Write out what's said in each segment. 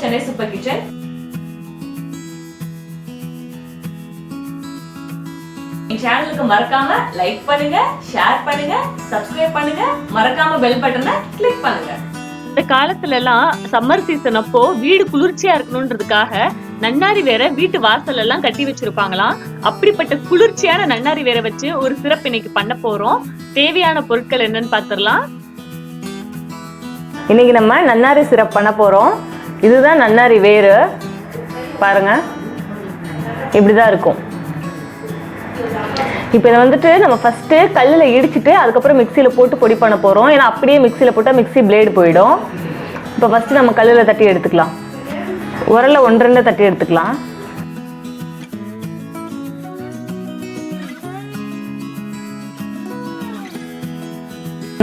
Chennai Super Kitchen. இந்த சேனலுக்கு மறக்காம லைக் பண்ணுங்க, ஷேர் பண்ணுங்க, சப்ஸ்கிரைப் பண்ணுங்க, மறக்காம பெல் பட்டனை கிளிக் பண்ணுங்க. இந்த காலத்துல எல்லாம் சம்மர் சீசன் அப்போ வீடு குளிர்ச்சியா இருக்கணும்ன்றதுக்காக நன்னாரி வேற வீட்டு வாசல் எல்லாம் கட்டி வச்சிருப்பாங்களாம். அப்படிப்பட்ட குளிர்ச்சியான நன்னாரி வேற வச்சு ஒரு சிறப்பு இன்னைக்கு பண்ண போறோம். தேவையான பொருட்கள் என்னன்னு பாத்துடலாம். இன்னைக்கு நம்ம நன்னாரி சிரப் பண்ண போறோம். இதுதான் நன்னாரி வேறு, பாருங்க இப்படிதான் இருக்கும். இப்போ இதை வந்துட்டு நம்ம ஃபர்ஸ்ட் கல்லில் இடிச்சிட்டு அதுக்கப்புறம் மிக்சியில் போட்டு பொடி பண்ண போறோம். ஏன்னா அப்படியே மிக்சியில் போட்டால் மிக்சி பிளேடு போயிடும். இப்போ ஃபர்ஸ்ட் நம்ம கல்லில் தட்டி எடுத்துக்கலாம். உரல்ல 1-2 தட்டி எடுத்துக்கலாம்.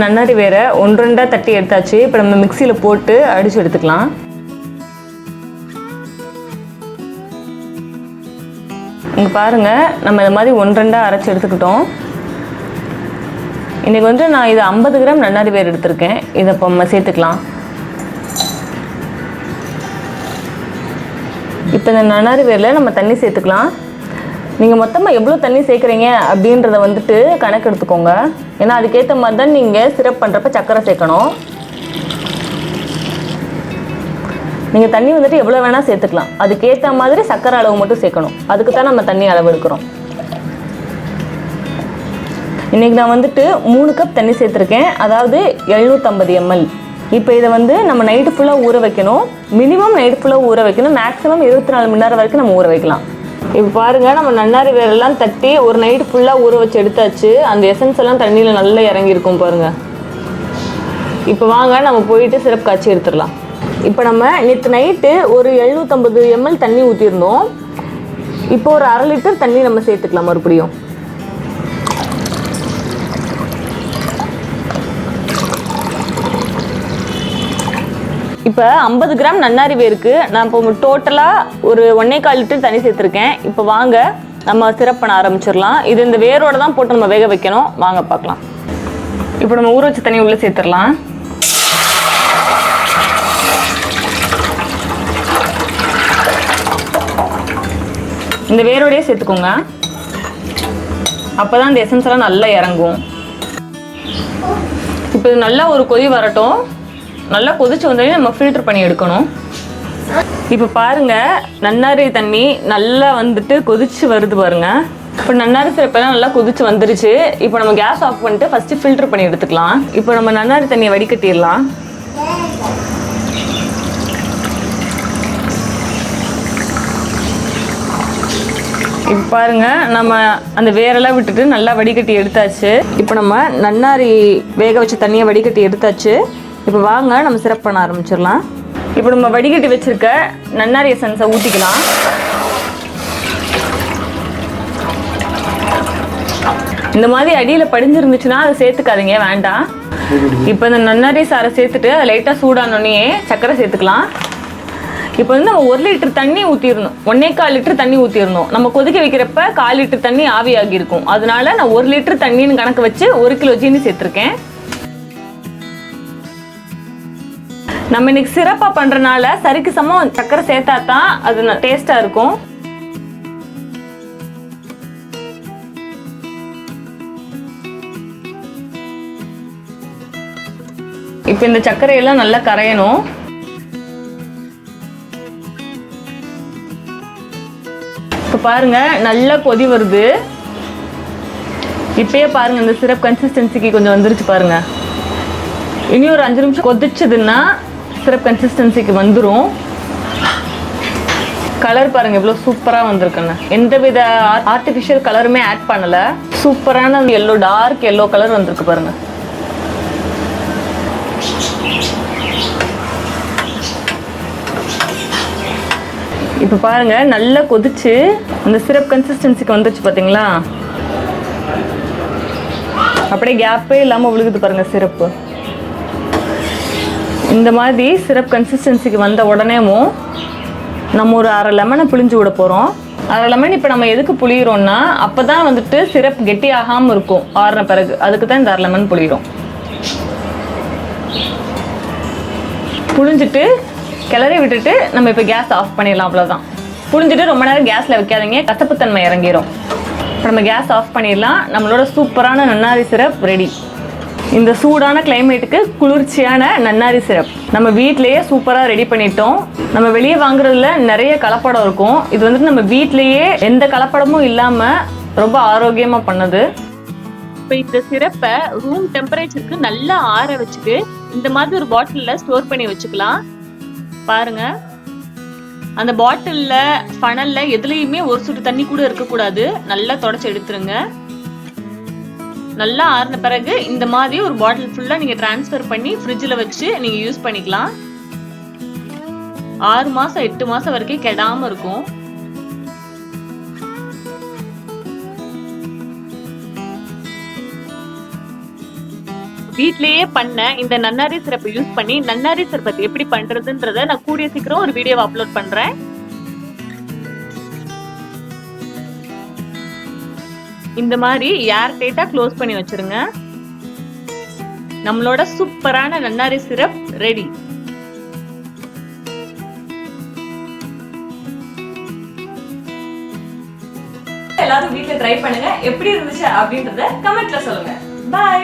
நன்னாரி வேற 1-2 தட்டி எடுத்தாச்சு. இப்போ நம்ம மிக்சியில் போட்டு அடிச்சு எடுத்துக்கலாம். இங்கே பாருங்க, நம்ம இந்த மாதிரி 1-2 அரைச்சி எடுத்துக்கிட்டோம். இன்னைக்கு வந்து நான் இது 50 கிராம் நன்னாரி வேர் எடுத்திருக்கேன். இதை இப்போ நம்ம சேர்த்துக்கலாம். இப்போ இந்த நன்னாரி வேரில் நம்ம தண்ணி சேர்த்துக்கலாம். நீங்கள் மொத்தமாக எவ்வளோ தண்ணி சேர்க்குறீங்க அப்படின்றத வந்துட்டு கணக்கு எடுத்துக்கோங்க. ஏன்னா அதுக்கேற்ற மாதிரி தான் நீங்கள் சிரப் பண்ணுறப்ப சர்க்கரை சேர்க்கணும். நீங்கள் தண்ணி வந்துட்டு எவ்வளோ வேணால் சேர்த்துக்கலாம். அதுக்கேற்ற மாதிரி சர்க்கரை அளவு மட்டும் சேர்க்கணும். அதுக்கு தான் நம்ம தண்ணி அளவு எடுக்கிறோம். இன்றைக்கி நான் வந்துட்டு 3 கப் தண்ணி சேர்த்துருக்கேன், அதாவது 750 ml. இப்போ இதை வந்து நம்ம நைட்டு ஃபுல்லாக ஊற வைக்கணும். மினிமம் நைட்டு ஃபுல்லாக ஊற வைக்கணும். மேக்ஸிமம் 24 மணி நேரம் வரைக்கும் நம்ம ஊற வைக்கலாம். இப்போ பாருங்கள், நம்ம நன்னாரி வேரெல்லாம் தட்டி ஒரு நைட்டு ஃபுல்லாக ஊற வச்சு எடுத்தாச்சு. அந்த எசன்ஸ் எல்லாம் தண்ணியில் நல்லா இறங்கியிருக்கும் பாருங்கள். இப்போ வாங்க நம்ம போயிட்டு சிரப் காய்ச்சி எடுத்துடலாம். இப்போ நம்ம நேற்று நைட்டு ஒரு 750 ml தண்ணி ஊற்றிருந்தோம். இப்போ ஒரு 1/2 லிட்டர் தண்ணி நம்ம சேர்த்துக்கலாம் மறுபடியும். இப்போ 50 கிராம் நன்னாரி வேருக்கு நான் இப்போ டோட்டலாக ஒரு 1.25 லிட்டர் தண்ணி சேர்த்துருக்கேன். இப்போ வாங்க நம்ம சிரப் பண்ண ஆரம்பிச்சிடலாம். இது இந்த வேரோட தான் போட்டு நம்ம வேக வைக்கணும். வாங்க பார்க்கலாம். இப்போ நம்ம ஊற வச்ச தண்ணி உள்ளே சேர்த்துடலாம். இந்த வேரோடையே சேர்த்துக்கோங்க. அப்போ தான் இந்த எசன்ஸ் எல்லாம் நல்லா இறங்கும். இப்போ இது நல்லா ஒரு கொதி வரட்டும். நல்லா கொதிச்சு வந்தோடனே நம்ம ஃபில்டர் பண்ணி எடுக்கணும். இப்போ பாருங்கள், நன்னாரி தண்ணி நல்லா வந்துட்டு கொதிச்சு வருது பாருங்க. இப்போ நன்னாரி சிரப்பெல்லாம் நல்லா கொதிச்சு வந்துருச்சு. இப்போ நம்ம கேஸ் ஆஃப் பண்ணிட்டு ஃபஸ்ட்டு ஃபில்டர் பண்ணி எடுத்துக்கலாம். இப்போ நம்ம நன்னாரி தண்ணியை வடிகட்டிடலாம். இப்போ பாருங்கள், நம்ம அந்த வேரெல்லாம் விட்டுட்டு நல்லா வடிகட்டி எடுத்தாச்சு. இப்போ நம்ம நன்னாரி வேக வச்ச தண்ணியை வடிகட்டி எடுத்தாச்சு. இப்போ வாங்க நம்ம சிரப் பண்ண ஆரம்பிச்சிடலாம். இப்போ நம்ம வடிகட்டி வச்சுருக்க நன்னாரி எசன்ஸை ஊற்றிக்கலாம். இந்த மாதிரி அடியில் படிஞ்சிருந்துச்சுன்னா அதை சேர்த்துக்காதீங்க, வேண்டாம். இப்போ இந்த நன்னாரி சாரை சேர்த்துட்டு அதை லைட்டாக சூடானோடனே சர்க்கரை சேர்த்துக்கலாம். இப்போ வந்து நம்ம 1 லிட்டர் தண்ணி ஊற்றிடணும். 1.25 லிட்டர் தண்ணி ஊற்றிடணும். நம்ம கொதிக்க வைக்கிறப்ப 1/4 லிட்டர் தண்ணி ஆவியாகி இருக்கும். அதனால நான் 1 லிட்டர் தண்ணின்னு கணக்கு வச்சு 1 கிலோ ஜீனி சேர்த்துருக்கேன். நம்ம இன்னைக்கு சிறப்பாக பண்ணுறனால சரிக்கு சமம் சர்க்கரை சேர்த்தா தான் அது டேஸ்ட்டாக இருக்கும். இப்போ இந்த சர்க்கரையெல்லாம் நல்லா கரையணும். இப்போ பாருங்க, நல்லா கொதி வருது. இப்பயே பாருங்க, இந்த சிரப் கன்சிஸ்டன்சிக்கு கொஞ்சம் வந்துருச்சு பாருங்க. இனி ஒரு 5 நிமிஷம் கொதிச்சதுன்னா சிரப் கன்சிஸ்டன்சிக்கு வந்துடும். கலர் பாருங்க எவ்வளோ சூப்பராக வந்திருக்குன்னு. எந்தவித ஆர்டிஃபிஷியல் கலருமே ஆட் பண்ணலை. சூப்பரான எல்லோ, டார்க் எல்லோ கலர் வந்திருக்கு பாருங்க. இப்போ பாருங்க, நல்லா கொதிச்சு அந்த சிரப் கன்சிஸ்டன்சிக்கு வந்துச்சு பார்த்தீங்களா? அப்படியே கேப்பே இல்லாமல் விழுகுது பாருங்க சிரப்பு. இந்த மாதிரி சிரப் கன்சிஸ்டன்சிக்கு வந்த உடனேவும் நம்ம ஒரு 1/2 லெமனை பிழிஞ்சு விட போகிறோம். 1/2 லெமன் இப்போ நம்ம எதுக்கு புளிகிறோம்னா, அப்போ தான் வந்துட்டு சிரப் கெட்டி ஆகாமல் இருக்கும் ஆறுன பிறகு. அதுக்கு தான் இந்த 1/2 லெமன் புளிகிறோம். புளிஞ்சிட்டு கிளறி விட்டுட்டு நம்ம இப்போ கேஸ் ஆஃப் பண்ணிடலாம். அவ்வளோதான். புழிஞ்சிட்டு ரொம்ப நேரம் கேஸில் வைக்காதீங்க, கசப்புத்தன்மை இறங்கிடும். இப்போ நம்ம கேஸ் ஆஃப் பண்ணிடலாம். நம்மளோட சூப்பரான நன்னாரி சிரப் ரெடி. இந்த சூடான கிளைமேட்டுக்கு குளிர்ச்சியான நன்னாரி சிரப் நம்ம வீட்டிலேயே சூப்பராக ரெடி பண்ணிட்டோம். நம்ம வெளியே வாங்குறதுல நிறைய கலப்படம் இருக்கும். இது வந்துட்டு நம்ம வீட்டிலேயே எந்த கலப்படமும் இல்லாமல் ரொம்ப ஆரோக்கியமாக பண்ணுது. இப்போ இந்த சிரப்பை ரூம் டெம்பரேச்சருக்கு நல்லா ஆற வச்சுட்டு இந்த மாதிரி ஒரு பாட்டிலில் ஸ்டோர் பண்ணி வச்சுக்கலாம். பாருங்க, அந்த பாட்டில்ல ஃபனல்ல எதுலையுமே ஒரு சொட்டு தண்ணி கூட இருக்கக்கூடாது. நல்லா தொடச்சி எடுத்துருங்க. நல்லா ஆறின பிறகு இந்த மாதிரி ஒரு பாட்டில் ஃபுல்லா நீங்க டிரான்ஸ்ஃபர் பண்ணி ஃப்ரிட்ஜில் வச்சு நீங்க யூஸ் பண்ணிக்கலாம். 6 மாசம் 8 மாசம் வரைக்கும் கெடாம இருக்கும். வீட்லயே பண்ண இந்த நன்னாரி சிரப்பை யூஸ் பண்ணி நன்னாரி சர்பத் எப்படி பண்றதுன்றத நான் கூடிய சீக்கிரம் ஒரு வீடியோவை அப்லோட் பண்றேன். இந்த மாதிரி ஏர் டைட்டா க்ளோஸ் பண்ணி வச்சிருங்க. நம்மளோட சூப்பரான நன்னாரி சிரப் ரெடி. எல்லாரும் வீட்ல ட்ரை பண்ணுங்க. எப்படி இருந்துச்சு அப்படின்றத கமெண்ட்ல சொல்லுங்க. பை.